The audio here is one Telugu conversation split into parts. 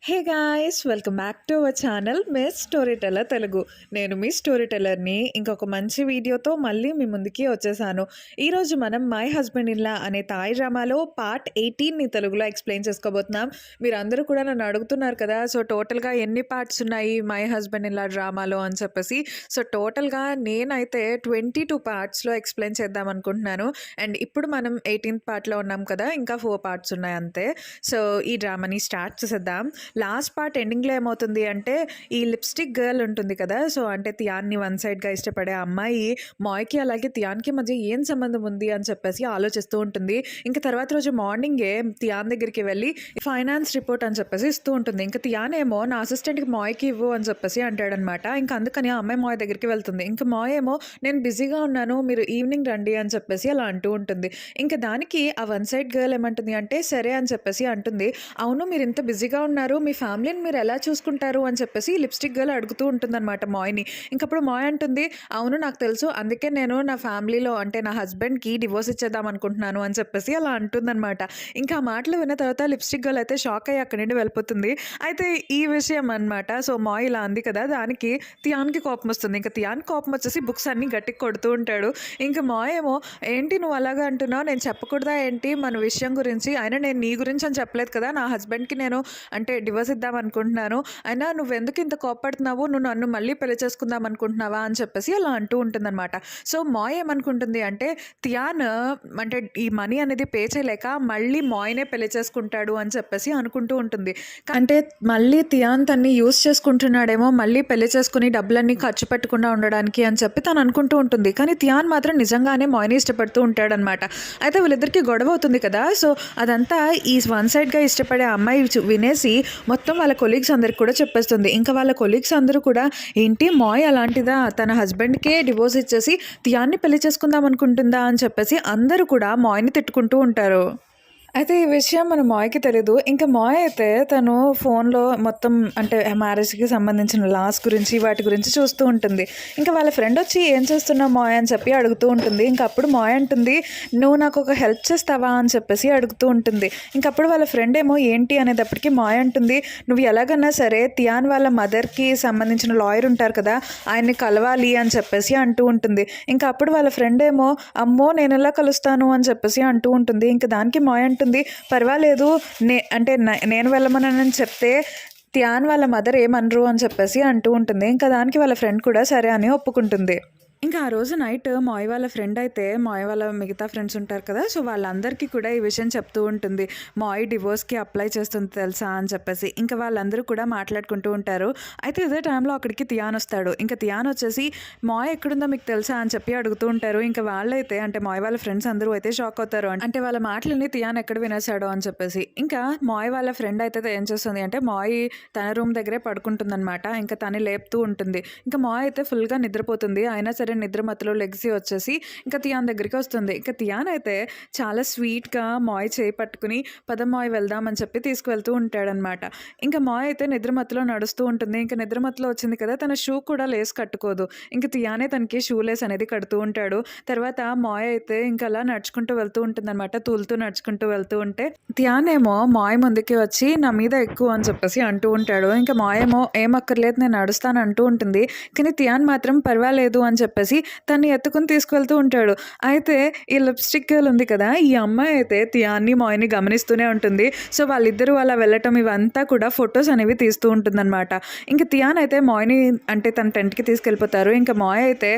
Hey guys, welcome back to our channel miss story teller Telugu. నేను మీ స్టోరీ టెల్లర్ని ఇంకొక మంచి వీడియోతో మళ్ళీ మీ ముందుకి వచ్చేసాను. ఈరోజు మనం మై హస్బెండ్ ఇన్ లా అనే తాయి డ్రామాలో పార్ట్ 18ని తెలుగులో ఎక్స్ప్లెయిన్ చేసుకోబోతున్నాం. మీరు అందరూ కూడా నన్ను అడుగుతున్నారు కదా, సో టోటల్గా ఎన్ని పార్ట్స్ ఉన్నాయి మై హస్బెండ్ ఇన్ లా డ్రామాలో అని చెప్పేసి. సో టోటల్గా నేనైతే 22 పార్ట్స్లో ఎక్స్ప్లెయిన్ చేద్దాం అనుకుంటున్నాను. అండ్ ఇప్పుడు మనం 18th పార్ట్లో ఉన్నాం కదా, ఇంకా 4 పార్ట్స్ ఉన్నాయి అంతే. సో ఈ డ్రామాని స్టార్ట్ చేసేద్దాం. లాస్ట్ పార్ట్ ఎండింగ్లో ఏమవుతుంది అంటే, ఈ లిప్స్టిక్ గర్ల్ ఉంటుంది కదా, సో అంటే తియాన్ని వన్ సైడ్గా ఇష్టపడే అమ్మాయి మాయ్కి అలాగే తియాన్కి మధ్య ఏం సంబంధం ఉంది అని చెప్పేసి ఆలోచిస్తూ ఉంటుంది. ఇంకా తర్వాత రోజు మార్నింగే తియాన్ దగ్గరికి వెళ్ళి ఫైనాన్స్ రిపోర్ట్ అని చెప్పేసి ఇస్తూ ఉంటుంది. ఇంకా తియాన్ ఏమో నా అసిస్టెంట్కి మాయ్కి ఇవ్వు అని చెప్పేసి అంటాడనమాట. ఇంకా అందుకని ఆ అమ్మాయి మాయ్ దగ్గరికి వెళ్తుంది. ఇంకా మాయ్ ఏమో నేను బిజీగా ఉన్నాను, మీరు ఈవినింగ్ రండి అని చెప్పేసి అలా అంటూ ఉంటుంది. ఇంకా దానికి ఆ వన్ సైడ్ గర్ల్ ఏమంటుంది అంటే సరే అని చెప్పేసి అంటుంది. అవును, మీరు ఇంత బిజీగా ఉన్నారు, మీ ఫ్యామిలీని మీరు ఎలా చూసుకుంటారు అని చెప్పేసి లిప్స్టిక్ గర్ల్ అడుగుతూ ఉంటుందన్నమాట మాయ్ని. ఇంకప్పుడు మాయ్ అంటుంది, అవును నాకు తెలుసు, అందుకే నేను నా ఫ్యామిలీలో అంటే నా హస్బెండ్కి డివోర్స్ ఇచ్చేద్దాం అనుకుంటున్నాను అని చెప్పేసి అలా అంటుందన్నమాట. ఇంకా ఆ మాటలు విన్న తర్వాత లిప్స్టిక్ గర్ల్ అయితే షాక్ అయ్యి అక్కడి నుండి వెళ్ళిపోతుంది. అయితే ఈ విషయం అనమాట, సో మాయ్ ఇలా అంది కదా, దానికి తియాన్కి కోపం వస్తుంది. ఇంకా తియాన్ కోపం వచ్చేసి బుక్స్ అన్ని గట్టికి కొడుతూ ఉంటాడు. ఇంకా మాయ్ ఏమో ఏంటి నువ్వు అలాగా అంటున్నావు, నేను చెప్పకూడదా ఏంటి మన విషయం గురించి, అయినా నేను నీ గురించి అని చెప్పలేదు కదా, నా హస్బెండ్కి నేను అంటే డివోర్స్ ఇద్దాం అనుకుంటున్నాను, అయినా నువ్వెందుకు ఇంత కోప్పడుతున్నావు, నువ్వు నన్ను మళ్ళీ పెళ్లి చేసుకుందాం అనుకుంటున్నావా అని చెప్పేసి అలా అంటూ ఉంటుందన్నమాట. సో మాయ్ ఏమనుకుంటుంది అంటే, తియాన్ అంటే ఈ మనీ అనేది పే చేయలేక మళ్ళీ మాయ్నే పెళ్లి చేసుకుంటాడు అని చెప్పేసి అనుకుంటూ ఉంటుంది. అంటే మళ్ళీ తియాన్ తన్ని యూస్ చేసుకుంటున్నాడేమో, మళ్ళీ పెళ్లి చేసుకుని డబ్బులన్నీ ఖర్చు పెట్టకుండా ఉండడానికి అని చెప్పి తను అనుకుంటూ ఉంటుంది. కానీ తియాన్ మాత్రం నిజంగానే మాయ్ని ఇష్టపడుతూ ఉంటాడనమాట. అయితే వీళ్ళిద్దరికి గొడవ అవుతుంది కదా, సో అదంతా ఈ వన్ సైడ్గా ఇష్టపడే అమ్మాయి వినేసి మొత్తం వాళ్ళ కొలీగ్స్ అందరికి కూడా చెప్పేస్తుంది. ఇంకా వాళ్ళ కొలీగ్స్ అందరూ కూడా ఏంటి మాయ్ అలాంటిదా, తన హస్బెండ్కే డివోర్స్ ఇచ్చేసి తియాన్ని పెళ్లి చేసుకుందాం అనుకుంటుందా అని చెప్పేసి అందరూ కూడా మాయ్ని తిట్టుకుంటూ ఉంటారు. అయితే ఈ విషయం మన మాయ్కి తెలీదు. ఇంకా మాయ్ అయితే తను ఫోన్లో మొత్తం అంటే మ్యారేజ్కి సంబంధించిన లాస్ గురించి వాటి గురించి చూస్తూ ఉంటుంది. ఇంకా వాళ్ళ ఫ్రెండ్ వచ్చి ఏం చేస్తున్నావు మాయ్ అని చెప్పి అడుగుతూ ఉంటుంది. ఇంకా అప్పుడు మాయ్ అంటుంది, నువ్వు నాకు ఒక హెల్ప్ చేస్తావా అని చెప్పేసి అడుగుతూ ఉంటుంది. ఇంకప్పుడు వాళ్ళ ఫ్రెండ్ ఏమో ఏంటి అనేటప్పటికీ మాయ్ అంటుంది, నువ్వు ఎలాగన్నా సరే తియాన్ వాళ్ళ మదర్కి సంబంధించిన లాయర్ ఉంటారు కదా, ఆయన్ని కలవాలి అని చెప్పేసి అంటూ ఉంటుంది. ఇంకా అప్పుడు వాళ్ళ ఫ్రెండ్ ఏమో అమ్మో నేను ఎలా కలుస్తాను అని చెప్పేసి అంటూ ఉంటుంది. ఇంకా దానికి మాయ్ అంటుంది, పర్వాలేదు అంటే నేను వెళ్ళమనని చెప్తే తియాన్ వాళ్ళ మదర్ ఏమనరు అని చెప్పేసి అంటూ ఉంటుంది. ఇంకా దానికి వాళ్ళ ఫ్రెండ్ కూడా సరే అని ఒప్పుకుంటుంది. ఇంకా ఆ రోజు నైట్ మాయ్ వాళ్ళ ఫ్రెండ్ అయితే మాయ్ వాళ్ళ మిగతా ఫ్రెండ్స్ ఉంటారు కదా, సో వాళ్ళందరికీ కూడా ఈ విషయం చెప్తూ ఉంటుంది. మాయ్ డివోర్స్కి అప్లై చేస్తుంది తెలుసా అని చెప్పేసి. ఇంకా వాళ్ళందరూ కూడా మాట్లాడుకుంటూ ఉంటారు. అయితే ఇదే టైంలో అక్కడికి తియాన్ వస్తాడు. ఇంకా తియాన్ వచ్చేసి మాయ్ ఎక్కడుందో మీకు తెలుసా అని చెప్పి అడుగుతూ ఉంటారు. ఇంకా వాళ్ళైతే అంటే మాయ్ వాళ్ళ ఫ్రెండ్స్ అందరూ అయితే షాక్ అవుతారు, అంటే వాళ్ళ మాటలని తియాన్ ఎక్కడ వినేశాడో అని చెప్పేసి. ఇంకా మాయ్ వాళ్ళ ఫ్రెండ్ అయితే ఏం చేస్తుంది అంటే, మాయ్ తన రూమ్ దగ్గరే పడుకుంటుందన్నమాట. ఇంకా తను లేపుతూ ఉంటుంది. ఇంకా మాయ్ అయితే ఫుల్గా నిద్రపోతుంది. అయినా సరే నిద్ర మత్తులో లెగ్సి వచ్చేసి ఇంకా తియాన్ దగ్గరికి వస్తుంది. ఇంకా తియాన్ అయితే చాలా స్వీట్గా మాయ్ చేయి పట్టుకుని పద మాయ్ వెళ్దామని చెప్పి తీసుకువెళ్తూ ఉంటాడనమాట. ఇంకా మాయ్ అయితే నిద్ర మత్తులో నడుస్తూ ఉంటుంది. ఇంకా నిద్ర మత్తులో వచ్చింది కదా, తన షూ కూడా లేస్ కట్టుకోదు. ఇంకా తియానే తనకి షూ లేస్ అనేది కడుతూ ఉంటాడు. తర్వాత మాయ్ అయితే ఇంకా అలా నడుచుకుంటూ వెళ్తూ ఉంటుందన్నమాట. తూలుతూ నడుచుకుంటూ వెళ్తూ ఉంటే తియాన్ ఏమో మాయ్ ముందుకి వచ్చి నా మీద ఎక్కువ అని చెప్పేసి అంటూ ఉంటాడు. ఇంకా మాయ్ ఏమో ఏం అక్కర్లేదు నేను నడుస్తాను అంటూ ఉంటుంది. కానీ తియాన్ మాత్రం పర్వాలేదు అని చెప్పేసి తన్ని ఎత్తుకుని తీసుకువెళ్తూ ఉంటాడు. అయితే ఈ లిప్స్టిక్ గర్ల్ ఉంది కదా, ఈ అమ్మాయి అయితే తియాన్ని మాయ్ని గమనిస్తూనే ఉంటుంది. సో వాళ్ళిద్దరూ అలా వెళ్ళటం ఇవంతా కూడా ఫొటోస్ అనేవి తీస్తూ ఉంటుందన్నమాట. ఇంకా తియాన్ అయితే మాయ్ని అంటే తన టెంట్కి తీసుకెళ్ళిపోతారు. ఇంకా మాయ్ అయితే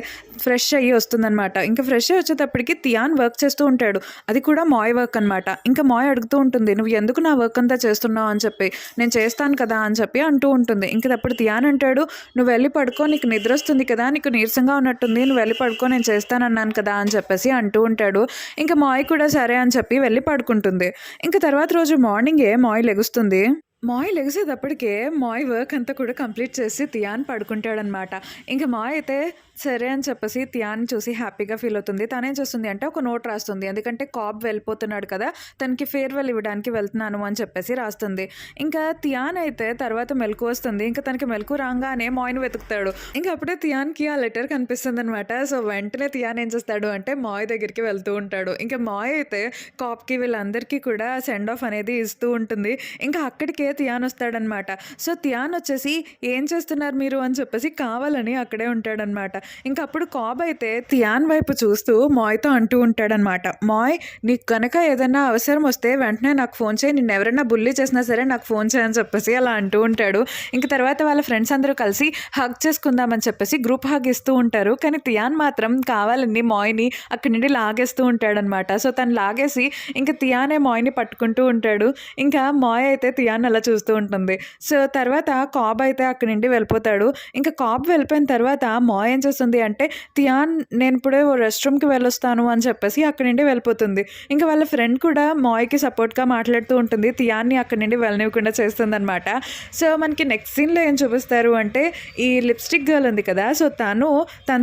ఫ్రెష్ అయ్యి వస్తుందన్నమాట. ఇంకా ఫ్రెష్ అయ్యి వచ్చేటప్పటికి తియాన్ వర్క్ చేస్తూ ఉంటాడు. అది కూడా మాయ్ వర్క్ అనమాట. ఇంకా మాయ్ అడుగుతూ ఉంటుంది, నువ్వు ఎందుకు నా వర్క్ అంతా చేస్తున్నావు అని చెప్పి. నేను చేస్తాను కదా అని చెప్పి అంటూ ఉంటుంది. ఇంకా అప్పుడు తియాన్ అంటాడు, నువ్వు వెళ్ళి పడుకో, నీకు నిద్ర వస్తుంది కదా, నీకు నీరసంగా ఉన్నట్టుంది, నువ్వు వెళ్ళి పడుకో, నేను చేస్తానన్నాను కదా అని చెప్పేసి అంటూ ఉంటాడు. ఇంకా మాయ్ కూడా సరే అని చెప్పి వెళ్ళి పడుకుంటుంది. ఇంకా తర్వాత రోజు మార్నింగే మాయ్ లెగుస్తుంది. మాయ్ లెగిసేటప్పటికే మాయ్ వర్క్ అంతా కూడా కంప్లీట్ చేసి తియాన్ పడుకుంటాడనమాట. ఇంకా మాయ్ అయితే సరే అని చెప్పేసి తియాన్ చూసి హ్యాపీగా ఫీల్ అవుతుంది. తనేం చేస్తుంది అంటే ఒక నోట్ రాస్తుంది. ఎందుకంటే కాబ్ వెళ్ళిపోతున్నాడు కదా, తనకి ఫేర్వెల్ ఇవ్వడానికి వెళ్తున్నాను అని చెప్పేసి రాస్తుంది. ఇంకా తియాన్ అయితే తర్వాత మెలకు వస్తుంది. ఇంకా తనకి మెలకు రాగానే మాయ్ని వెతుకుతాడు. ఇంకా అప్పుడే తియాన్కి ఆ లెటర్ కనిపిస్తుంది అనమాట. సో వెంటనే తియాన్ ఏం చేస్తాడు అంటే మాయ్ దగ్గరికి వెళ్తూ ఉంటాడు. ఇంకా మాయ్ అయితే కాబ్కి వీళ్ళందరికీ కూడా సెండ్ ఆఫ్ అనేది ఇస్తూ ఉంటుంది. ఇంకా అక్కడికే అప్పటికే తియాన్ వస్తాడనమాట. సో, తియాన్ వచ్చేసి "ఏం చేస్తున్నారు మీరు?" అని చెప్పేసి కావాలని అక్కడే ఉంటాడనమాట. ఇంక అప్పుడు కాబ్ అయితే తియాన్ వైపు చూస్తూ మాయ్‌తో అంటూ ఉంటాడనమాట. "మాయ్, నీకు గనక ఏదైనా అవసరం వస్తే వెంటనే నాకు ఫోన్ చేయి. నిన్నెవరైనా బుల్లీ చేసినా సరే నాకు ఫోన్ చేయి" అని చెప్పేసి అలా అంటూ ఉంటాడు. ఇంక తర్వాత వాళ్ళ ఫ్రెండ్స్ అందరూ కలిసి హగ్ చేసుకుందామని చెప్పేసి గ్రూప్ హగ్ ఇస్తూ ఉంటారు. కానీ తియాన్ మాత్రం కావాలని మాయ్‌ని అక్కడి నుండి లాగేస్తూ ఉంటాడనమాట. సో, తను లాగేసి ఇంక తియానే మాయ్‌ని పట్టుకుంటూ ఉంటాడు. ఇంకా మాయ్ అయితే తియాన్ అలా చూస్తూ ఉంటుంది. సో, తర్వాత కాబ్ అయితే అక్కడి నుండి వెళ్ళిపోతాడు. ఇంక కాబ్ వెళ్ళిపోయిన తర్వాత మాయ్ ఏం చేస్తుంది అంటే, "తియాన్, నేనిప్పుడే రెస్ట్ రూమ్‌కి వెళ్ళొస్తాను" అని చెప్పేసి అక్కడి నుండి వెళ్ళిపోతుంది. ఇంక వాళ్ళ ఫ్రెండ్ కూడా మాయ్‌కి సపోర్ట్‌గా మాట్లాడుతూ ఉంటుంది. తియాన్‌ని అక్కడి నుండి వెళ్ళనివ్వకుండా చేస్తుందనమాట. సో, మనకి నెక్స్ట్ సీన్‌లో ఏం చూపిస్తారు అంటే, ఈ లిప్‌స్టిక్ గర్ల్ ఉంది కదా! సో, తను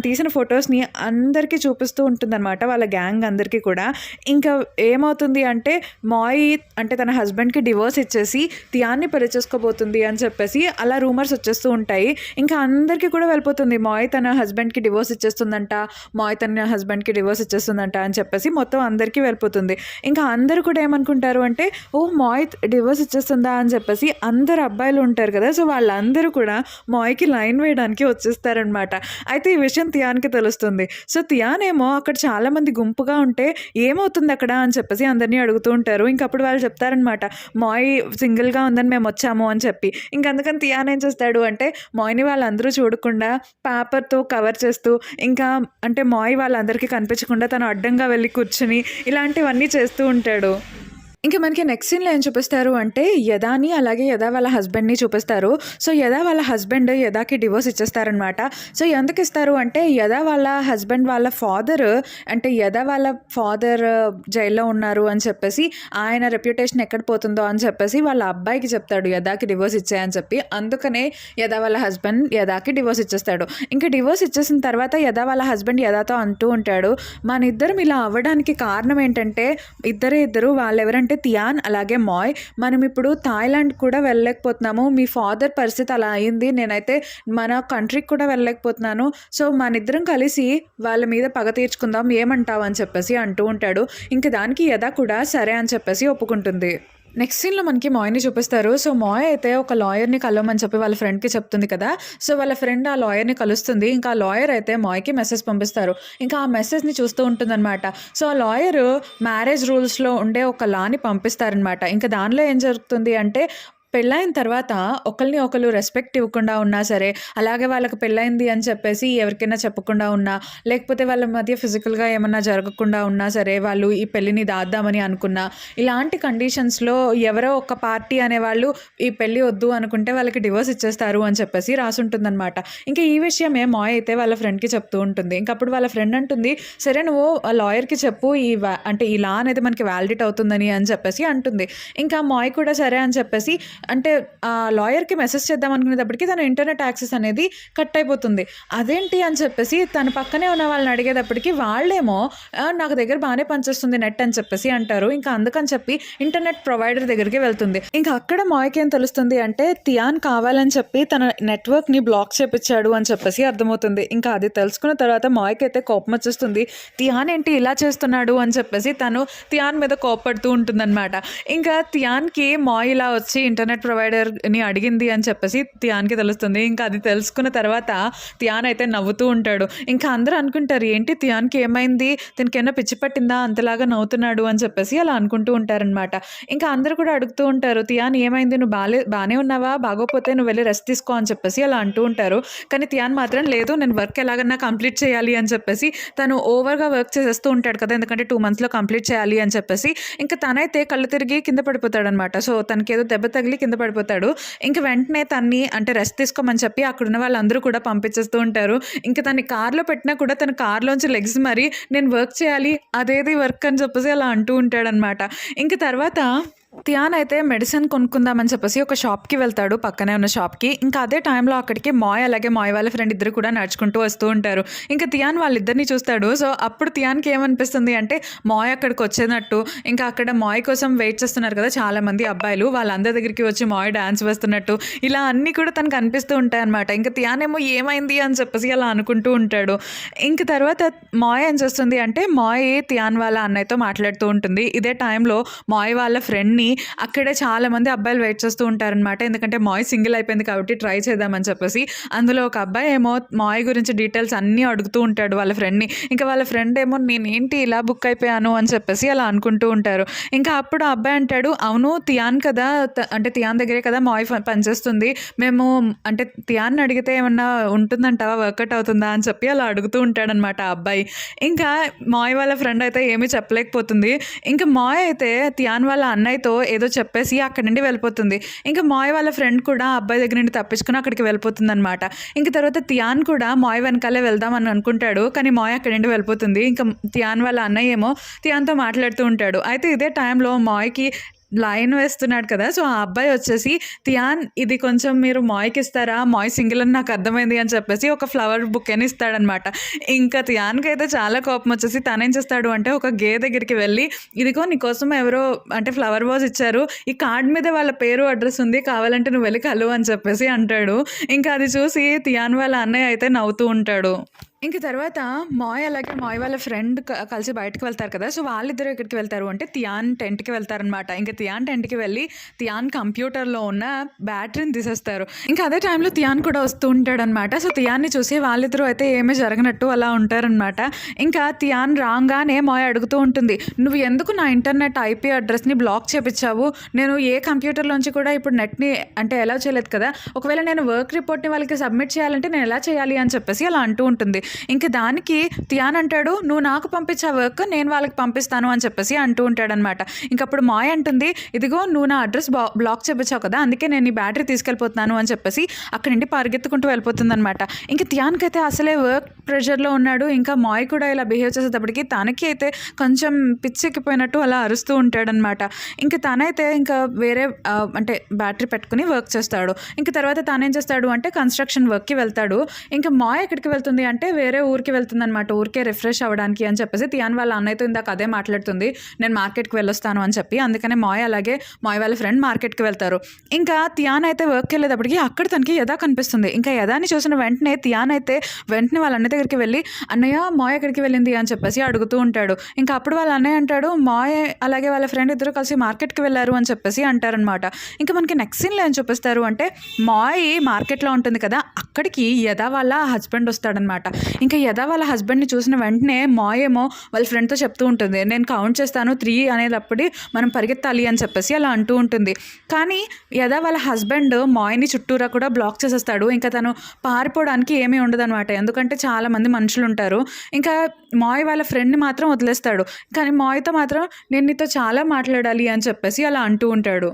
తీసిన ఫొటోస్‌ని అందరికీ చూపిస్తూ ఉంటుందనమాట. వాళ్ళ గ్యాంగ్ అందరికీ కూడా. ఇంకా ఏమవుతుంది అంటే, మాయ్ అంటే తన హస్బెండ్‌కి డివోర్స్ ఇచ్చేసి తియాన్ని పెళ్లి చేసుకోబోతుంది అని చెప్పేసి అలా రూమర్స్ వచ్చేస్తూ ఉంటాయి. ఇంకా అందరికీ కూడా వెళ్ళిపోతుంది. మాయ్ తన హస్బెండ్‌కి డివోర్స్ ఇచ్చేస్తుందంట. మాయ్ తన హస్బెండ్‌కి డివోర్స్ ఇచ్చేస్తుందంట అని చెప్పేసి మొత్తం అందరికీ వెళ్ళిపోతుంది. ఇంకా అందరూ కూడా ఏమనుకుంటారు అంటే, ఓహ్! మాయ్ డివోర్స్ ఇచ్చేస్తుందా అని చెప్పేసి అందరు అబ్బాయిలు ఉంటారు కదా! సో, వాళ్ళందరూ కూడా మాయ్‌కి లైన్ వేయడానికి వచ్చేస్తారనమాట. అయితే ఈ విషయం తియాన్‌కి తెలుస్తుంది. సో, తియాన్ ఏమో అక్కడ చాలామంది గుంపుగా ఉంటే ఏమవుతుంది అక్కడ అని చెప్పేసి అందరిని అడుగుతూ ఉంటారు. ఇంక అప్పుడు వాళ్ళు చెప్తారనమాట, మాయ్ సింగిల్‌గా ఉందని మేమొచ్చాము అని చెప్పి. ఇంక అందుకని తియాన్ ఏం చేస్తాడు అంటే, మాయ్‌ని వాళ్ళందరూ చూడకుండా పేపర్‌తో కవర్ చేస్తూ, ఇంకా అంటే మాయ్ వాళ్ళందరికీ కనిపించకుండా తను అడ్డంగా వెళ్లి కూర్చొని ఇలాంటివన్నీ చేస్తూ ఉంటాడు. ఇంక మనకి నెక్స్ట్ సీన్‌లో ఏం చూపిస్తారు అంటే, యదాని అలాగే యదా వాళ్ళ హస్బెండ్‌ని చూపిస్తారు. సో, యదా వాళ్ళ హస్బెండ్ యదాకి డివోర్స్ ఇచ్చేస్తారనమాట. సో, ఎందుకిస్తారు అంటే, యదా వాళ్ళ హస్బెండ్ వాళ్ళ ఫాదర్ అంటే యదా వాళ్ళ ఫాదర్ జైల్‌లో ఉన్నారు అని చెప్పేసి, ఆయన రెప్యుటేషన్ ఎక్కడ పోతుందో అని చెప్పేసి వాళ్ళ అబ్బాయికి చెప్తాడు యదాకి డివోర్స్ ఇచ్చేయని చెప్పి. అందుకనే యదా వాళ్ళ హస్బెండ్ యదాకి డివోర్స్ ఇచ్చేస్తాడు. ఇంక డివోర్స్ ఇచ్చేసిన తర్వాత యదా వాళ్ళ హస్బెండ్ యదాతో అంటూ ఉంటాడు, "మనిద్దరం ఇలా అవ్వడానికి కారణం ఏంటంటే, ఇద్దరు వాళ్ళెవరంటే తియాన్ అలాగే మాయ్. మనం ఇప్పుడు థాయిలాండ్ కూడా వెళ్ళలేకపోతున్నాము. మీ ఫాదర్ పరిస్థితి అలా అయింది. నేనైతే మన కంట్రీకి కూడా వెళ్ళలేకపోతున్నాను. సో, మనిద్దరం కలిసి వాళ్ళ మీద పగ తీర్చుకుందాం. ఏమంటావు?" అని చెప్పేసి అంటూ ఉంటాడు. ఇంక దానికి యదా కూడా సరే అని చెప్పేసి ఒప్పుకుంటుంది. నెక్స్ట్ సీన్‌లో మనకి మాయ్‌ని చూపిస్తారు. సో, మాయ్ అయితే ఒక లాయర్‌ని కలవమని చెప్పి వాళ్ళ ఫ్రెండ్‌కి చెప్తుంది కదా! సో, వాళ్ళ ఫ్రెండ్ ఆ లాయర్‌ని కలుస్తుంది. ఇంకా ఆ లాయర్ అయితే మాయ్‌కి మెసేజ్ పంపిస్తారు. ఇంకా ఆ మెసేజ్‌ని చూస్తూ ఉంటుందనమాట. సో, ఆ లాయరు మ్యారేజ్ రూల్స్‌లో ఉండే ఒక లాని పంపిస్తారనమాట. ఇంకా దానిలో ఏం జరుగుతుంది అంటే, పెళ్ళైన తర్వాత ఒకళ్ళని ఒకళ్ళు రెస్పెక్ట్ ఇవ్వకుండా ఉన్నా సరే, అలాగే వాళ్ళకి పెళ్ళైంది అని చెప్పేసి ఎవరికైనా చెప్పకుండా ఉన్నా, లేకపోతే వాళ్ళ మధ్య ఫిజికల్‌గా ఏమన్నా జరగకుండా ఉన్నా సరే, వాళ్ళు ఈ పెళ్ళిని దాద్దామని అనుకున్నా, ఇలాంటి కండిషన్స్‌లో ఎవరో ఒక పార్టీ అనేవాళ్ళు ఈ పెళ్ళి వద్దు అనుకుంటే వాళ్ళకి డివోర్స్ ఇచ్చేస్తారు అని చెప్పేసి రాసుంటుందనమాట. ఇంకా ఈ విషయమే మాయ్ అయితే వాళ్ళ ఫ్రెండ్‌కి చెప్తూ ఉంటుంది. ఇంక అప్పుడు వాళ్ళ ఫ్రెండ్ అంటుంది, "సరే నువ్వు ఆ లాయర్‌కి చెప్పు అంటే ఈ లా అనేది మనకి వాలిడేట్ అవుతుందని" అని చెప్పేసి అంటుంది. ఇంకా మాయ్ కూడా సరే అని చెప్పేసి అంటే ఆ లాయర్‌కి మెసేజ్ చేద్దాం అనుకునేటప్పటికి తన ఇంటర్నెట్ యాక్సెస్ అనేది కట్ అయిపోతుంది. అదేంటి అని చెప్పేసి తన పక్కనే ఉన్న వాళ్ళని అడిగేటప్పటికి వాళ్ళేమో నాకు దగ్గర బాగానే పనిచేస్తుంది నెట్ అని చెప్పేసి అంటారు. ఇంకా అందుకని చెప్పి ఇంటర్నెట్ ప్రొవైడర్ దగ్గరికి వెళ్తుంది. ఇంకా అక్కడ మాయ్‌కి ఏం తెలుస్తుంది అంటే, తియాన్ కావాలని చెప్పి తన నెట్వర్క్‌ని బ్లాక్ చేపిచ్చాడు అని చెప్పేసి అర్థమవుతుంది. ఇంకా అది తెలుసుకున్న తర్వాత మాయ్‌కి అయితే కోపం వచ్చేస్తుంది. తియాన్ ఏంటి ఇలా చేస్తున్నాడు అని చెప్పేసి తను తియాన్ మీద కోప్పడుతూ ఉంటుందన్నమాట. ఇంకా తియాన్‌కి మాయ్ ఇలా వచ్చి ఇంటర్నెట్ ప్రొవైడర్‌ని అడిగింది అని చెప్పేసి తియాన్‌కి తెలుస్తుంది. ఇంకా అది తెలుసుకున్న తర్వాత తియాన్ అయితే నవ్వుతూ ఉంటాడు. ఇంకా అందరూ అనుకుంటారు, ఏంటి తియాన్‌కి ఏమైంది? తనకేమైనా పిచ్చి పట్టిందా? అంతలాగా నవ్వుతున్నాడు అని చెప్పేసి అలా అనుకుంటూ ఉంటారనమాట. ఇంకా అందరూ కూడా అడుగుతూ ఉంటారు, తియాన్ ఏమైంది? నువ్వు బానే ఉన్నావా? బాగోపోతే నువ్వు వెళ్ళి రెస్ట్ తీసుకో అని చెప్పేసి అలా అంటూ ఉంటారు. కానీ తియాన్ మాత్రం లేదు, నేను వర్క్ ఎలాగన్నా కంప్లీట్ చేయాలి అని చెప్పేసి తను ఓవర్‌గా వర్క్ చేసేస్తూ ఉంటాడు కదా! ఎందుకంటే 2 మంత్స్‌లో కంప్లీట్ చేయాలి అని చెప్పేసి. ఇంకా తనైతే కళ్ళు తిరిగి కింద పడిపోతాడనమాట. సో, తనకేదో దెబ్బ తగిలి కింద పడిపోతాడు. ఇంక వెంటనే తన్ని అంటే రెస్ట్ తీసుకోమని చెప్పి అక్కడున్న వాళ్ళందరూ కూడా పంపించేస్తూ ఉంటారు. ఇంక తన్ని కార్‌లో పెట్టినా కూడా తన కార్‌లోంచి లెగ్స్ మరి నేను వర్క్ చేయాలి, అదేది వర్క్ అని చెప్పేసి అలా అంటూ ఉంటాడనమాట. ఇంక తర్వాత తియాన్ అయితే మెడిసిన్ కొనుక్కుందామని చెప్పేసి ఒక షాప్‌కి వెళ్తాడు, పక్కనే ఉన్న షాప్‌కి. ఇంకా అదే టైంలో అక్కడికి మాయ్ అలాగే మాయ్ వాళ్ళ ఫ్రెండ్ ఇద్దరు కూడా నడుచుకుంటూ వస్తూ ఉంటారు. ఇంకా తియాన్ వాళ్ళిద్దరిని చూస్తాడు. సో, అప్పుడు తియాన్‌కి ఏమనిపిస్తుంది అంటే మాయ్ అక్కడికి వచ్చేనట్టు, ఇంకా అక్కడ మాయ్ కోసం వెయిట్ చేస్తున్నారు కదా చాలామంది అబ్బాయిలు, వాళ్ళందరి దగ్గరికి వచ్చి మాయ్ డాన్స్ వేస్తున్నట్టు ఇలా అన్నీ కూడా తనకు అనిపిస్తూ ఉంటాయన్నమాట. ఇంకా తియాన్ ఏమో ఏమైంది అని చెప్పేసి అలా అనుకుంటూ ఉంటాడు. ఇంక తర్వాత మాయ్ ఏం చేస్తుంది అంటే, మాయ్ తియాన్ వాళ్ళ అన్నయ్యతో మాట్లాడుతూ ఉంటుంది. ఇదే టైంలో మాయ్ వాళ్ళ ఫ్రెండ్‌ని కానీ అక్కడే చాలామంది అబ్బాయిలు వెయిట్ చేస్తూ ఉంటారనమాట. ఎందుకంటే మాయ్ సింగిల్ అయిపోయింది కాబట్టి ట్రై చేద్దామని చెప్పేసి. అందులో ఒక అబ్బాయి ఏమో మాయ్ గురించి డీటెయిల్స్ అన్నీ అడుగుతూ ఉంటాడు వాళ్ళ ఫ్రెండ్‌ని. ఇంకా వాళ్ళ ఫ్రెండ్ ఏమో నేనేంటి ఇలా బుక్ అయిపోయాను అని చెప్పేసి అలా అనుకుంటూ ఉంటారు. ఇంకా అప్పుడు ఆ అబ్బాయి అంటాడు, అవును తియాన్ కదా అంటే తియాన్ దగ్గరే కదా మాయ్ పనిచేస్తుంది. మేము అంటే తియాన్‌ని అడిగితే ఏమన్నా ఉంటుందంటావా? వర్కౌట్ అవుతుందా? అని చెప్పి అలా అడుగుతూ ఉంటాడనమాట ఆ అబ్బాయి. ఇంకా మాయ్ వాళ్ళ ఫ్రెండ్ అయితే ఏమీ చెప్పలేకపోతుంది. ఇంకా మాయ్ అయితే తియాన్ వాళ్ళ అన్నయ్యతో ఏదో చెప్పేసి అక్కడి నుండి వెళ్ళిపోతుంది. ఇంకా మాయ్ వాళ్ళ ఫ్రెండ్ కూడా ఆ అబ్బాయి దగ్గర నుండి తప్పించుకొని అక్కడికి వెళ్ళిపోతుందనమాట. ఇంక తర్వాత తియాన్ కూడా మాయ్ వెనకాలే వెళ్దాం అని అనుకుంటాడు. కానీ మాయ్ అక్కడి నుండి వెళ్ళిపోతుంది. ఇంకా తియాన్ వాళ్ళ అన్నయ్య ఏమో తియాన్‌తో మాట్లాడుతూ ఉంటాడు. అయితే ఇదే టైంలో మాయ్‌కి లైన్ వేస్తున్నాడు కదా! సో, ఆ అబ్బాయి వచ్చేసి తియాన్ ఇది కొంచెం మీరు మాయ్‌కి ఇస్తారా? మాయ్ సింగిల్ అని నాకు అర్థమైంది అని చెప్పేసి ఒక ఫ్లవర్ బొకేని ఇస్తాడనమాట. ఇంకా తియాన్‌కైతే చాలా కోపం వచ్చేసి తనేం చేస్తాడు అంటే ఒక దగ్గరికి వెళ్ళి, ఇదిగో నీకోసం ఎవరో అంటే ఫ్లవర్ వాజ్ ఇచ్చారు. ఈ కార్డ్ మీద వాళ్ళ పేరు, అడ్రెస్ ఉంది. కావాలంటే నువ్వు వెళ్ళి కలువు అని చెప్పేసి అంటాడు. ఇంకా అది చూసి తియాన్ వాళ్ళ అన్నయ్య అయితే నవ్వుతూ ఉంటాడు. ఇంక తర్వాత మాయ్ అలాగే మాయ్ వాళ్ళ ఫ్రెండ్ కలిసి బయటకి వెళ్తారు కదా! సో, వాళ్ళిద్దరూ ఎక్కడికి వెళ్తారు అంటే తియాన్ టెంట్‌కి వెళ్తారనమాట. ఇంక తియాన్ టెంట్‌కి వెళ్ళి తియాన్ కంప్యూటర్‌లో ఉన్న బ్యాటరీని తీసేస్తారు. ఇంకా అదే టైంలో తియాన్ కూడా వస్తూ ఉంటాడనమాట. సో, తియాన్‌ని చూసి వాళ్ళిద్దరూ అయితే ఏమీ జరగనట్టు అలా ఉంటారనమాట. ఇంకా తియాన్ రాంగానే మాయ్ అడుగుతూ ఉంటుంది. "నువ్వు ఎందుకు నా ఇంటర్నెట్ ఐపీ అడ్రస్‌ని బ్లాక్ చేపిచ్చావు? నేను ఏ కంప్యూటర్‌లోంచి కూడా ఇప్పుడు నెట్‌ని అంటే అలౌ చేయలేదు కదా! ఒకవేళ నేను వర్క్ రిపోర్ట్‌ని వాళ్ళకి సబ్మిట్ చేయాలంటే నేను ఎలా చేయాలి?" అని చెప్పేసి అలా అంటూ ఉంటుంది. ఇంక దానికి తియాన్ అంటాడు, "నువ్వు నాకు పంపించే వర్క్ నేను వాళ్ళకి పంపిస్తాను" అని చెప్పేసి అంటూ ఉంటాడనమాట. ఇంకప్పుడు మాయ్ అంటుంది, "ఇదిగో నువ్వు నా అడ్రస్ బ్లాక్ చేపించావు కదా! అందుకే నేను ఈ బ్యాటరీ తీసుకెళ్ళిపోతున్నాను" అని చెప్పేసి అక్కడి నుండి పరిగెత్తుకుంటూ వెళ్ళిపోతుందనమాట. ఇంక తియాన్‌కైతే అసలే వర్క్ ప్రెషర్‌లో ఉన్నాడు. ఇంకా మాయ్ కూడా ఇలా బిహేవ్ చేసేటప్పటికి తనకి అయితే కొంచెం పిచ్చెక్కిపోయినట్టు అలా అరుస్తూ ఉంటాడనమాట. ఇంక తనైతే ఇంకా వేరే అంటే బ్యాటరీ పెట్టుకుని వర్క్ చేస్తాడు. ఇంక తర్వాత తానేం చేస్తాడు అంటే కన్‌స్ట్రక్షన్ వర్క్‌కి వెళ్తాడు. ఇంక మాయ్ ఎక్కడికి వెళ్తుంది అంటే వేరే ఊరికి వెళ్తుందనమాట. ఊరికే రిఫ్రెష్ అవ్వడానికి అని చెప్పేసి తియాన్ వాళ్ళ అన్నయ్యతో ఇందాక అదే మాట్లాడుతుంది. నేను మార్కెట్‌కి వెళ్ళొస్తాను అని చెప్పి. అందుకనే మాయ్ అలాగే మాయ్ వాళ్ళ ఫ్రెండ్ మార్కెట్‌కి వెళ్తారు. ఇంకా తియాన్ అయితే వర్క్‌కి వెళ్ళేటప్పటికి అక్కడ తనకి యదా కనిపిస్తుంది. ఇంకా యదాని చూసిన వెంటనే తియాన్ అయితే వెంటనే వాళ్ళ అన్నయ్య దగ్గరికి వెళ్ళి, "అన్నయ్య మాయ్ ఎక్కడికి వెళ్ళింది?" అని చెప్పేసి అడుగుతూ ఉంటాడు. ఇంకా అప్పుడు వాళ్ళ అన్నయ్య అంటాడు, "మాయ్ అలాగే వాళ్ళ ఫ్రెండ్ ఇద్దరు కలిసి మార్కెట్‌కి వెళ్లారు" అని చెప్పేసి అంటారనమాట. ఇంకా మనకి నెక్స్ట్ సీన్‌లో ఏం చూపిస్తారు అంటే మాయ్ మార్కెట్‌లో ఉంటుంది కదా! అక్కడికి యదా వాళ్ళ హస్బెండ్ వస్తాడనమాట. ఇంకా యదా వాళ్ళ హస్బెండ్‌ని చూసిన వెంటనే మాయ్ ఏమో వాళ్ళ ఫ్రెండ్‌తో చెప్తూ ఉంటుంది, "నేను కౌంట్ చేస్తాను 3 అనేటప్పుడు మనం పరిగెత్తాలి" అని చెప్పేసి అలా అంటూ ఉంటుంది. కానీ యదా వాళ్ళ హస్బెండ్ మాయ్‌ని చుట్టూరా కూడా బ్లాక్ చేసేస్తాడు. ఇంకా తను పారిపోవడానికి ఏమీ ఉండదనమాట. ఎందుకంటే చాలామంది మనుషులుంటారు. ఇంకా మాయ్ వాళ్ళ ఫ్రెండ్‌ని మాత్రం వదిలేస్తాడు. కానీ మాయ్‌తో మాత్రం "నేను నీతో చాలా మాట్లాడాలి" అని చెప్పేసి అలా అంటూ ఉంటాడు.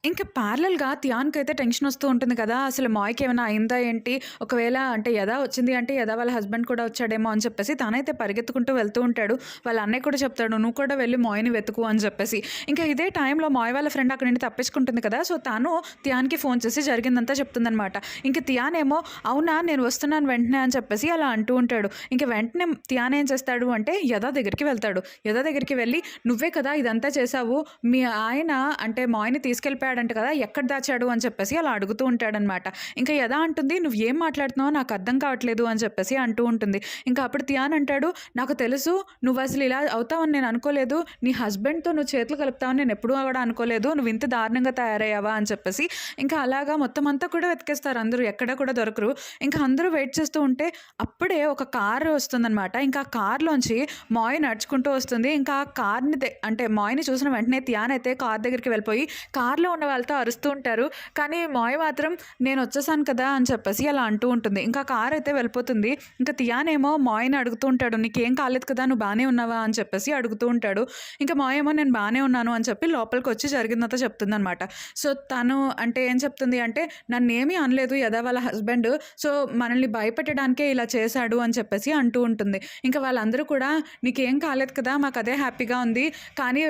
ఇంకా ప్యారలల్‌గా తియాన్‌కైతే టెన్షన్ వస్తూ ఉంటుంది కదా! అసలు మాయ్‌కి ఏమైనా అయిందా ఏంటి? ఒకవేళ అంటే యదా వచ్చింది అంటే యదా వాళ్ళ హస్బెండ్ కూడా వచ్చాడేమో అని చెప్పేసి తనైతే పరిగెత్తుకుంటూ వెళ్తూ ఉంటాడు. వాళ్ళ అన్నయ్య కూడా చెప్తాడు, "నువ్వు కూడా వెళ్లి మాయ్‌ని వెతుకు" అని చెప్పేసి. ఇంకా ఇదే టైంలో మాయ్ వాళ్ళ ఫ్రెండ్ అక్కడి నుండి తప్పించుకుంటుంది కదా! సో, తను తియాన్‌కి ఫోన్ చేసి జరిగిందంతా చెప్తుందనమాట. ఇంక తియాన్ ఏమో, "అవునా నేను వస్తున్నాను వెంటనే" అని చెప్పేసి అలా అంటూ ఉంటాడు. ఇంక వెంటనే తియాన్ ఏం చేస్తాడు అంటే యదా దగ్గరికి వెళ్తాడు. యదా దగ్గరికి వెళ్ళి, "నువ్వే కదా ఇదంతా చేశావు. మీ ఆయన అంటే మాయ్‌ని తీసుకెళ్ళిపోయాడంట కదా! ఎక్కడ దాచాడు?" అని చెప్పేసి అలా అడుగుతూ ఉంటాడనమాట. ఇంకా యదా అంటుంది, "నువ్వు ఏం మాట్లాడుతున్నావో నాకు అర్థం కావట్లేదు" అని చెప్పేసి అంటూ ఉంటుంది. ఇంకా అప్పుడు తియాన్ అంటాడు, "నాకు తెలుసు నువ్వు అసలు ఇలా అవుతావని నేను అనుకోలేదు. నీ హస్బెండ్‌తో నువ్వు చేతులు కలుపుతావని నేను ఎప్పుడూ కూడా అనుకోలేదు. నువ్వు ఇంత దారుణంగా తయారయ్యావా" అని చెప్పేసి ఇంకా అలాగా మొత్తం అంతా కూడా వెతికేస్తారు అందరూ. ఎక్కడ కూడా దొరకరు. ఇంకా అందరూ వెయిట్ చేస్తూ ఉంటే అప్పుడే ఒక కారు వస్తుందనమాట. ఇంకా ఆ కార్‌లోంచి మాయ్ నడుచుకుంటూ వస్తుంది. ఇంకా ఆ కార్‌ని అంటే మాయ్‌ని చూసిన వెంటనే తియాన్ అయితే కార్ దగ్గరికి వెళ్ళిపోయి కార్‌లో ఉన్న వాళ్ళతో అరుస్తూ ఉంటారు. కానీ మాయ్ మాత్రం "నేను వచ్చేసాను కదా" అని చెప్పేసి అలా అంటూ ఉంటుంది. ఇంకా కార్ అయితే వెళ్ళిపోతుంది. ఇంకా తియాన్ ఏమో మాయ్‌ని అడుగుతూ ఉంటాడు, "నీకేం కాలేదు కదా? నువ్వు బానే ఉన్నావా?" అని చెప్పేసి అడుగుతూ ఉంటాడు. ఇంకా మాయ్ ఏమో "నేను బానే ఉన్నాను" అని చెప్పి లోపలికొచ్చి జరిగిందంతా చెప్తుందనమాట. సో, తను అంటే ఏం చెప్తుంది అంటే, "నన్నేమీ అనలేదు యదా వాళ్ళ హస్బెండ్. సో, మనల్ని భయపెట్టడానికే ఇలా చేశాడు" అని చెప్పేసి అంటూ ఉంటుంది. ఇంకా వాళ్ళందరూ కూడా "నీకేం కాలేదు కదా! మాకదే హ్యాపీగా ఉంది. కానీ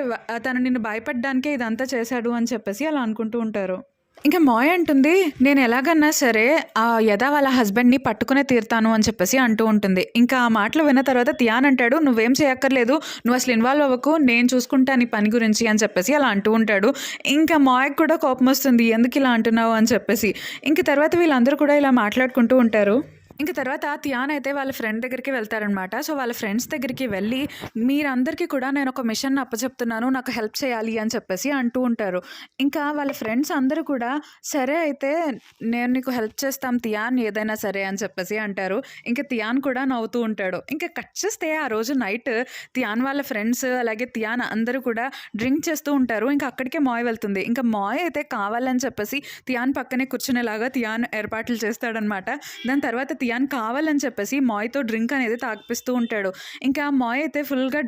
తను నిన్ను భయపెట్టడానికే ఇదంతా చేశాడు" అని చెప్పేసి అలా అనుకుంటూ ఉంటారు. ఇంకా మాయ్ అంటుంది, "నేను ఎలాగన్నా సరే యదా వాళ్ళ హస్బెండ్‌ని పట్టుకునే తీరుతాను" అని చెప్పేసి అంటూ ఉంటుంది. ఇంకా ఆ మాటలు విన్న తర్వాత తియాన్ అంటాడు, "నువ్వేం చేయక్కర్లేదు. నువ్వసలు ఇన్వాల్వ్ అవ్వకు. నేను చూసుకుంటా నీ పని గురించి" అని చెప్పేసి అలా అంటూ ఉంటాడు. ఇంకా మాయ్‌కి కూడా కోపమొస్తుంది. "ఎందుకిలా అంటున్నావు" అని చెప్పేసి. ఇంక తర్వాత వీళ్ళందరూ కూడా ఇలా మాట్లాడుకుంటూ ఉంటారు. ఇంక తర్వాత తియాన్ అయితే వాళ్ళ ఫ్రెండ్ దగ్గరికి వెళ్తారనమాట. సో, వాళ్ళ ఫ్రెండ్స్ దగ్గరికి వెళ్ళి, మీరందరికీ కూడా నేనొక మిషన్ అప్పచెప్తున్నాను. నాకు హెల్ప్ చేయాలి అని చెప్పేసి అంటూ ఉంటారు. ఇంకా వాళ్ళ ఫ్రెండ్స్ అందరూ కూడా, సరే అయితే నేను నీకు హెల్ప్ చేస్తాం తియాన్ ఏదైనా సరే అని చెప్పేసి అంటారు. ఇంక తియాన్ కూడా నవ్వుతూ ఉంటాడు. ఇంక కట్ చేస్తే ఆ రోజు నైట్ తియాన్ వాళ్ళ ఫ్రెండ్స్ అలాగే తియాన్ అందరూ కూడా డ్రింక్ చేస్తూ ఉంటారు. ఇంక అక్కడికే మాయ్ వెళ్తుంది. ఇంక మాయ్ అయితే కావాలని చెప్పేసి తియాన్ పక్కనే కూర్చునేలాగా తియాన్ ఏర్పాట్లు చేస్తాడనమాట. దాని తర్వాత తియాన్ కావాలని చెప్పేసి మాయ్‌తో డ్రింక్ అనేది తాగిపిస్తూ ఉంటాడు. ఇంకా మాయ్ అయితే ఫుల్‌గా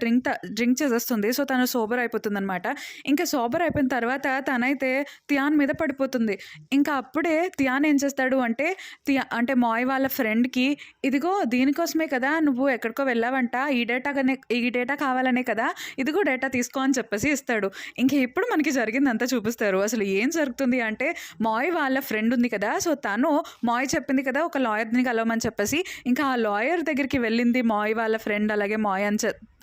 డ్రింక్ చేసేస్తుంది. సో, తను సోబర్ అయిపోతుందనమాట. ఇంకా సోబర్ అయిపోయిన తర్వాత తనైతే తియాన్ మీద పడిపోతుంది. ఇంకా అప్పుడే తియాన్ ఏం చేస్తాడు అంటే అంటే మాయ్ వాళ్ళ ఫ్రెండ్‌కి, ఇదిగో దీనికోసమే కదా నువ్వు ఎక్కడికో వెళ్ళావంట. ఈ డేటా కావాలనే కదా! ఇదిగో డేటా తీసుకో అని చెప్పేసి ఇస్తాడు. ఇంక ఇప్పుడు మనకి జరిగిందంతా చూపిస్తారు. అసలు ఏం జరుగుతుంది అంటే, మాయ్ వాళ్ళ ఫ్రెండ్ ఉంది కదా! సో, తను మాయ్ చెప్పింది కదా ఒక లాయర్‌ని కలవమని చెప్పేసి, ఇంకా ఆ లాయర్ దగ్గరికి వెళ్ళింది మాయ్ వాళ్ళ ఫ్రెండ్ అలాగే మాయ్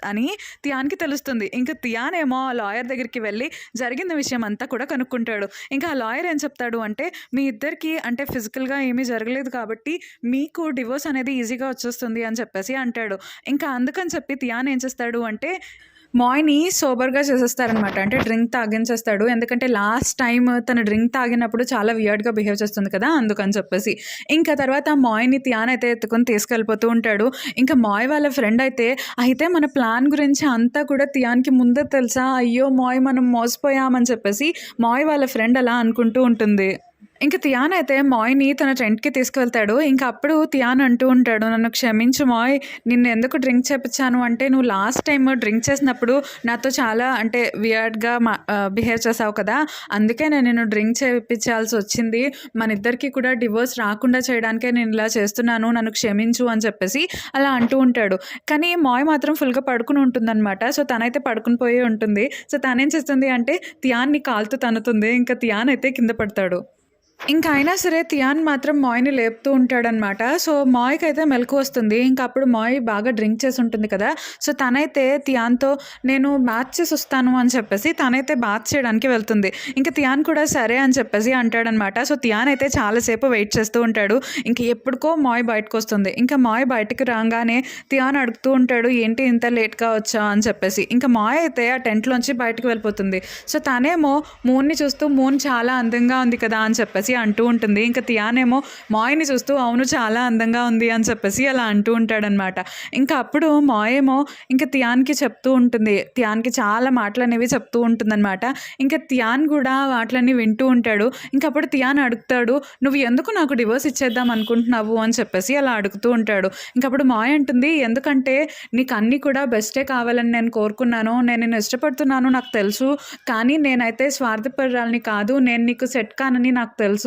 అని తియాన్‌కి తెలుస్తుంది. ఇంక తియాన్ ఏమో ఆ లాయర్ దగ్గరికి వెళ్ళి జరిగిన విషయం అంతా కూడా కనుక్కుంటాడు. ఇంకా ఆ లాయర్ ఏం చెప్తాడు అంటే, మీ ఇద్దరికీ అంటే ఫిజికల్‌గా ఏమీ జరగలేదు కాబట్టి మీకు డివోర్స్ అనేది ఈజీగా వచ్చేస్తుంది అని చెప్పేసి అంటాడు. ఇంకా అందుకని చెప్పి తియాన్ ఏం చేస్తాడు అంటే, మాయ్‌ని సోబర్‌గా చేసేస్తారనమాట. అంటే డ్రింక్ తాగించేస్తాడు. ఎందుకంటే లాస్ట్ టైమ్ తను డ్రింక్ తాగినప్పుడు చాలా వియర్డ్‌గా బిహేవ్ చేస్తుంది కదా! అందుకని చెప్పేసి. ఇంకా తర్వాత మాయ్‌ని తియాన్ అయితే ఎత్తుకొని తీసుకెళ్ళిపోతూ ఉంటాడు. ఇంకా మాయ్ వాళ్ళ ఫ్రెండ్ అయితే మన ప్లాన్ గురించి అంతా కూడా తియాన్‌కి ముందే తెలుసా? అయ్యో! మాయ్ మనం మోసపోయామని చెప్పేసి మాయ్ వాళ్ళ ఫ్రెండ్ అలా అనుకుంటూ ఉంటుంది. ఇంక తియాన్ అయితే మాయ్‌ని తన టెంట్‌కి తీసుకువెళ్తాడు. ఇంక అప్పుడు తియాన్ అంటూ ఉంటాడు, నన్ను క్షమించు మాయ్, నిన్నెందుకు డ్రింక్ చేపిచ్చాను అంటే, నువ్వు లాస్ట్ టైమ్ డ్రింక్ చేసినప్పుడు నాతో చాలా అంటే వియర్డ్‌గా బిహేవ్ చేశావు కదా! అందుకే నేను నిన్ను డ్రింక్ చేపిచ్చాల్సి వచ్చింది. మనిద్దరికీ కూడా డివోర్స్ రాకుండా చేయడానికే నేను ఇలా చేస్తున్నాను. నన్ను క్షమించు అని చెప్పేసి అలా అంటూ ఉంటాడు. కానీ మాయ్ మాత్రం ఫుల్‌గా పడుకుని ఉంటుందనమాట. సో, తనైతే పడుకుని పోయి ఉంటుంది. సో, తనేం చేస్తుంది అంటే తియాన్‌ని కాలుతో తన్నుతుంది. ఇంక తియాన్ అయితే కింద పడతాడు. ఇంక అయినా సరే తియాన్ మాత్రం మాయ్‌ని లేపుతూ ఉంటాడనమాట. సో, మాయ్‌కైతే మెలుకువ వస్తుంది. ఇంక అప్పుడు మాయ్ బాగా డ్రింక్ చేసి ఉంటుంది కదా! సో, తనైతే తియాన్‌తో నేను బాత్ చేసొస్తాను అని చెప్పేసి తనైతే బాత్ చేయడానికి వెళ్తుంది. ఇంక తియాన్ కూడా సరే అని చెప్పేసి అంటాడనమాట. సో, తియాన్ అయితే చాలా సేపు వెయిట్ చేస్తూ ఉంటాడు. ఇంక ఎప్పటికో మాయ్ బయటకొస్తుంది. ఇంకా మాయ్ బయటికి రాంగానే తియాన్ అడుగుతూ ఉంటాడు, ఏంటి ఇంత లేట్‌గా వచ్చావు అని చెప్పేసి. ఇంక మాయ్ అయితే ఆ టెంట్‌లోంచి బయటికి వెళ్ళిపోతుంది. సో, తనేమో మూన్‌ని చూస్తూ మూన్ చాలా అందంగా ఉంది కదా అని చెప్పేసి అంటూ ఉంటుంది. ఇంకా తియానేమో మాయ్‌ని చూస్తూ అవును చాలా అందంగా ఉంది అని చెప్పేసి అలా అంటూ ఉంటాడనమాట. ఇంకా అప్పుడు మాయ్ ఏమో ఇంకా తియాన్‌కి చెప్తూ ఉంటుంది. తియాన్‌కి చాలా మాటలనేవి చెప్తూ ఉంటుందనమాట. ఇంకా తియాన్ కూడా వాటిలన్నీ వింటూ ఉంటాడు. ఇంక అప్పుడు తియాన్ అడుగుతాడు, నువ్వు ఎందుకు నాకు డివోర్స్ ఇచ్చేద్దాం అనుకుంటున్నావు అని చెప్పేసి అలా అడుగుతూ ఉంటాడు. ఇంకప్పుడు మాయ్ అంటుంది, ఎందుకంటే నీకు అన్నీ కూడా బెస్టే కావాలని నేను కోరుకున్నాను. నేను నిన్ను ఇష్టపడుతున్నాను నాకు తెలుసు. కానీ నేనైతే స్వార్థపరురాలిని కాదు. నేను నీకు సెట్ కానని నాకు తెలుసు.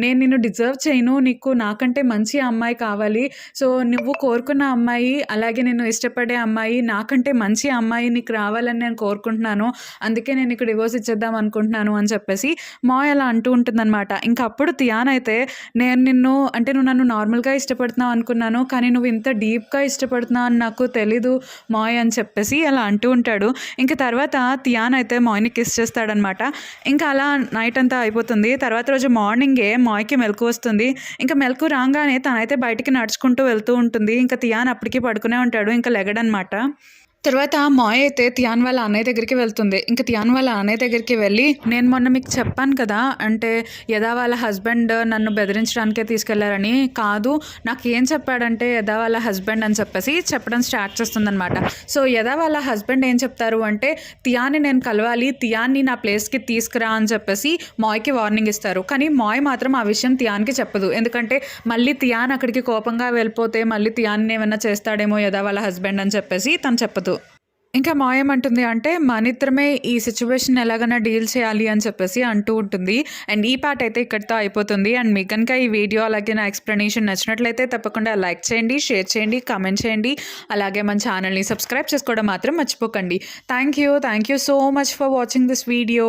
నేను నిన్ను డిజర్వ్ చేయను. నీకు నాకంటే మంచి అమ్మాయి కావాలి. సో, నువ్వు కోరుకున్న అమ్మాయి అలాగే నిన్ను ఇష్టపడే అమ్మాయి నాకంటే మంచి అమ్మాయి నీకు రావాలని నేను కోరుకుంటున్నాను. అందుకే నేను నీకు డివోర్స్ ఇచ్చేద్దాం అనుకుంటున్నాను అని చెప్పేసి మాయ్ అలా అంటూ ఉంటుందనమాట. ఇంక అప్పుడు తియాన్ అయితే, నేను నిన్ను అంటే నువ్వు నన్ను నార్మల్‌గా ఇష్టపడుతున్నావు అనుకున్నాను. కానీ నువ్వు ఇంత డీప్‌గా ఇష్టపడుతున్నావు అని నాకు తెలీదు మాయ్ అని చెప్పేసి అలా అంటూ ఉంటాడు. ఇంక తర్వాత తియాన్ అయితే మాయ్‌ని కిస్ చేస్తాడనమాట. ఇంకా అలా నైట్ అంతా అయిపోతుంది. తర్వాత రోజు మార్నింగే మాయ్‌కి మెలుకువ వస్తుంది. ఇంకా మెలుకువ రాంగానే తనైతే బయటికి నడుచుకుంటూ వెళ్తూ ఉంటుంది. ఇంకా తియాన్ అప్పటికి పడుకునే ఉంటాడు. ఇంకా లెగడనమాట. తర్వాత మాయ అయితే తియాన్ వాళ్ళ అన్నయ్య దగ్గరికి వెళ్తుంది. ఇంక తియాన్ వాళ్ళ అన్నయ్య దగ్గరికి వెళ్ళి, నేను మొన్న మీకు చెప్పాను కదా! అంటే యదా వాళ్ళ హస్బెండ్ నన్ను బెదిరించడానికే తీసుకెళ్లారని. కాదు, నాకేం చెప్పాడంటే యదా వాళ్ళ హస్బెండ్ అని చెప్పేసి చెప్పడం స్టార్ట్ చేస్తుందనమాట. సో, యదా వాళ్ళ హస్బెండ్ ఏం చెప్తారు అంటే, తియాన్ని నేను కలవాలి, తియాన్ని నా ప్లేస్‌కి తీసుకురా అని చెప్పేసి మాయ్‌కి వార్నింగ్ ఇస్తారు. కానీ మాయ్ మాత్రం ఆ విషయం తియాన్‌కి చెప్పదు. ఎందుకంటే మళ్ళీ తియాన్ అక్కడికి కోపంగా వెళ్ళిపోతే మళ్ళీ తియాన్‌ని ఏమన్నా చేస్తాడేమో యదా వాళ్ళ హస్బెండ్ అని చెప్పేసి తను చెప్పదు. ఇంకా మాయ ఏమంటుంది అంటే, మనిద్దరమే ఈ సిచ్యువేషన్ ఎలాగైనా డీల్ చేయాలి అని చెప్పేసి అంటూ ఉంటుంది. అండ్ ఈ పార్ట్ అయితే ఇక్కడితో అయిపోతుంది. అండ్ మీకు కనుక ఈ వీడియో అలాగే నా ఎక్స్ప్లెనేషన్ నచ్చినట్లయితే తప్పకుండా లైక్ చేయండి, షేర్ చేయండి, కామెంట్ చేయండి. అలాగే మన ఛానల్ని సబ్స్క్రైబ్ చేసుకోవడం మాత్రం మర్చిపోకండి. Thank you so much for watching this video.